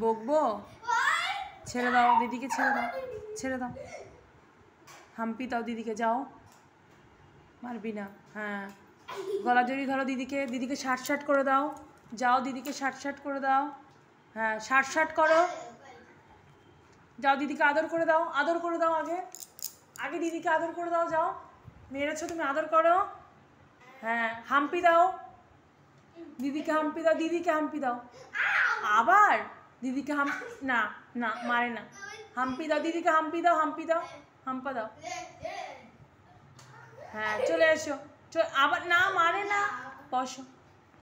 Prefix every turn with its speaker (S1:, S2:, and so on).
S1: বকবো, ছেড়ে দাও দিদিকে, ছেড়ে দাও, ছেড়ে দাও, হাম্পি দাও দিদিকে, যাও, মারবি না। হ্যাঁ, গলা জড়ি ধরো দিদিকে, দিদিকে শার্ট করে দাও, যাও দিদিকে শার্ট করে দাও। হ্যাঁ, শার্ট করো, যাও দিদিকে আদর করে দাও, আদর করে দাও, আগে আগে দিদিকে আদর করে দাও, যাও, মেরেছো তুমি, আদর করো। হ্যাঁ, হাম্পি দাও দিদিকে, হাম্পি দাও, দিদিকে হাম্পি দাও, আবার দিদিকে না না মারে না, হাম্পি দাও দিদিকে, হাম্পি দাও, হাম্পি দাও, হাম্পা দাও। হ্যাঁ, চলে এসো, আবার না মারে না, বসো।